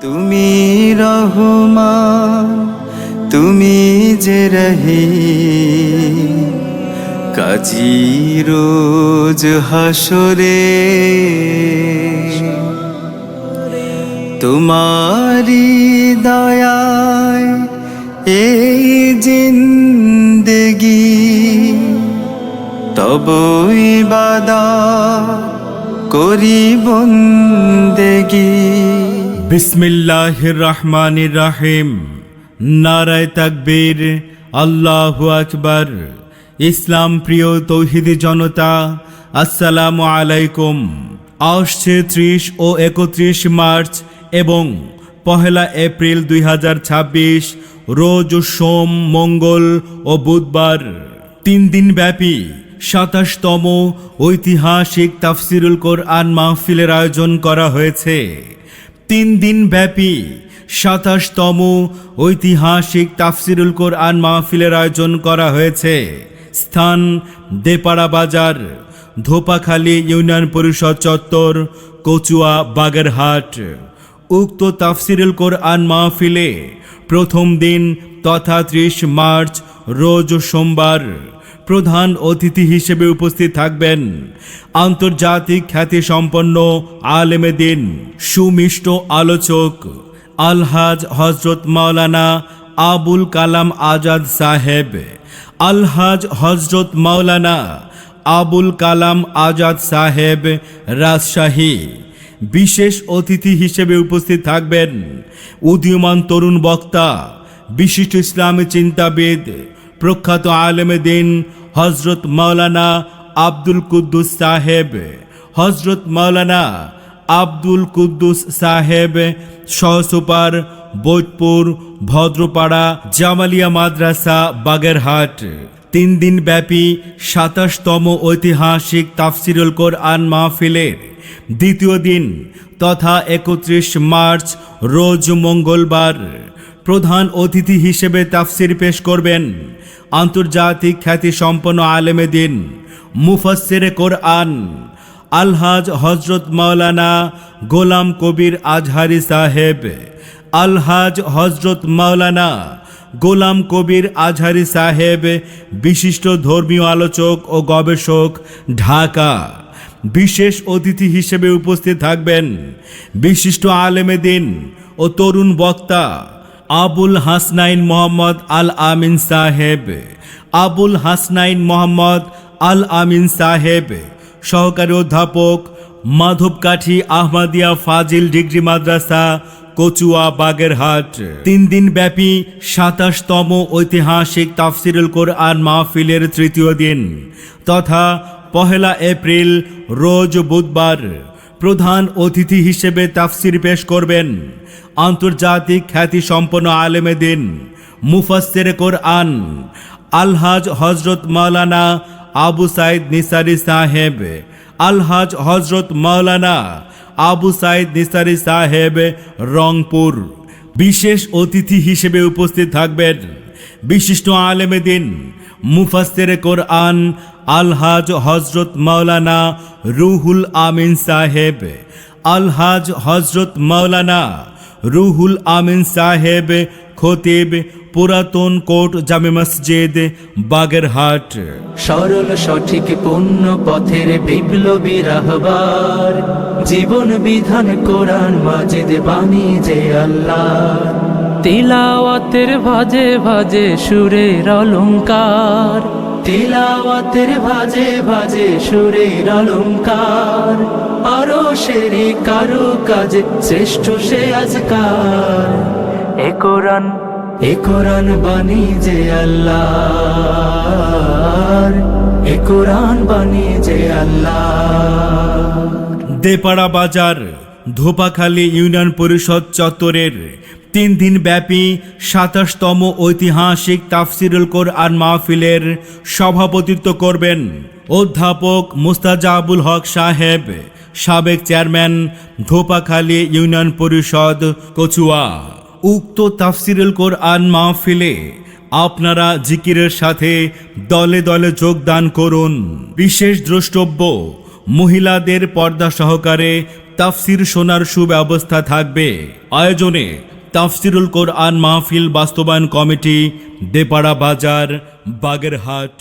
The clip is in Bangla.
তুমি রহমান, তুমি যে রহিম, কাজী রোজ হাসরে তোমারি দয়ায় এই জিন্দেগি, তব ইবাদত করি বন্দেগি। বিসমিল্লাহির রহমানির রহিম। নারায়ে তাকবীর, আল্লাহু আকবার। ইসলাম প্রিয় তৌহিদি জনতা, আসসালামু আলাইকুম। আসছে 30 ও 31 মার্চ এবং 1 এপ্রিল 2026 রোজ সোম, মঙ্গল ও বুধবার 3 দিন ব্যাপী 27তম ঐতিহাসিক তাফসিরুল কোরআন মাহফিলের আয়োজন করা হয়েছে। 3 দিন ব্যাপী 27তম ঐতিহাসিক তাফসিরুল কোরআন মাহফিলের আয়োজন করা হয়েছে। স্থান দেপাড়া বাজার, ধোপাখালী ইউনিয়ন পরিষদ চত্বর, কচুয়া, বাগেরহাট। উক্ত তাফসিরুল কোরআন মাহফিলে প্রথম দিন তথা 30 মার্চ রোজ সোমবার প্রধান অতিথি হিসেবে উপস্থিত থাকবেন আন্তর্জাতিক খ্যাতিসম্পন্ন আলেমে দ্বীন, সুমিষ্ট আলোচক আলহাজ হযরত মাওলানা আবুল কালাম আজাদ সাহেব। আলহাজ হযরত মাওলানা আবুল কালাম আজাদ সাহেব, রাজশাহী। বিশেষ অতিথি হিসেবে উপস্থিত থাকবেন উদীয়মান তরুণ বক্তা, বিশিষ্ট ইসলামী চিন্তাবিদ, প্রখ্যাত আলেমে দ্বীন হযরত মাওলানা আব্দুল কুদ্দুস সাহেব। হযরত মাওলানা আব্দুল কুদ্দুস সাহেব, সহসুপার, বৈদপুর, ভদ্রপাড়া জামালিয়া মাদ্রাসা, বাগেরহাট। 3 দিন ব্যাপী 27তম ঐতিহাসিক তাফসিরুল কোরআন মাহফিলের দ্বিতীয় দিন তথা 31 মার্চ রোজ মঙ্গলবার প্রধান অতিথি হিসেবে তাফসির পেশ করবেন আন্তর্জাতিক খ্যাতিসম্পন্ন আলেমে দ্বীন, মুফাসসিরে কোরআন আলহাজ হযরত মাওলানা গোলাম কবির আজহারি সাহেব। আলহাজ হযরত মাওলানা গোলাম কবির আজহারি সাহেব, বিশিষ্ট ধর্মীয় আলোচক ও গবেষক, ঢাকা। বিশেষ অতিথি হিসেবে উপস্থিত থাকবেন বিশিষ্ট আলেমে দ্বীন ও তরুণ বক্তা আবুল হাসনাইন মোহাম্মদ আল আমিন সাহেব। আবুল হাসনাইন মোহাম্মদ আল আমিন সাহেব, সহকারী অধ্যাপক, মাধবকাঠি আহমদিয়া ফাজিল ডিগ্রি মাদ্রাসা, কচুয়া, বাগেরহাট। 3 দিন ব্যাপী 27তম ঐতিহাসিক তাফসিরুল কোরআন মাহফিলের তৃতীয় দিন তথা 1 এপ্রিল রোজ বুধবার প্রধান অতিথি হিসেবে তাফসির পেশ করবেন আন্তর্জাতিক খ্যাতিসম্পন্ন আলেমে দ্বীন, মুফাসসিরে কোরআন আলহাজ হযরত মাওলানা আবু সাইদ নিসারী সাহেব। আলহাজ হযরত মাওলানা আবু সাইদ নিসারী সাহেব, রংপুর। বিশেষ অতিথি হিসেবে উপস্থিত থাকবেন বিশিষ্ট আলেমে দ্বীন, মুফাসসিরে কোরআন আলহাজ হযরত মাওলানা রুহুল আমিন সাহেব। আলহাজ হযরত মাওলানা রুহুল আমিন সাহেব, খতিব, পুরাতন কোট জামে মসজিদ, বাগেরহাট। সরল সঠিক পূর্ণ পথের বিপ্লবী রাহবার, জীবন বিধান কোরআন মাজিদ বাণী যে আল্লাহ। তিলাওয়াতের ভাজে ভাজে সুরের অলংকার, তিলাওয়াতের ভাজে ভাজে সুরের অলংকার। আরো সেরি কারু কাজে শ্রেষ্ঠ সে আজকার। এ কোরআন বাণী যে আল্লাহর, এ কোরআন বাণী যে আল্লাহ। দেপাড়া বাজার, ধোপাখালী ইউনিয়ন পরিষদ চত্বরের 3 দিন ব্যাপী 27তম ঐতিহাসিক তাফসিরুল কোরআন মাহফিলের সভাপতিত্ব করবেন অধ্যাপক মুস্তাজাবুল হক সাহেব, সাবেক চেয়ারম্যান, ধোপাখালী ইউনিয়ন পরিষদ, কচুয়া। উক্ত তাফসিরুল কোরআন মাহফিলে আপনারা জিকিরের সাথে দলে দলে যোগদান করুন। বিশেষ দ্রষ্টব্য মহিলাদের পর্দা সহকারে তাফসির শোনার সুব্যবস্থা থাকবে। আয়োজনে তাফসিরুল কোরআন মাহফিল বাস্তবায়ন কমিটি, দেপাড়া বাজার, বাগেরহাট।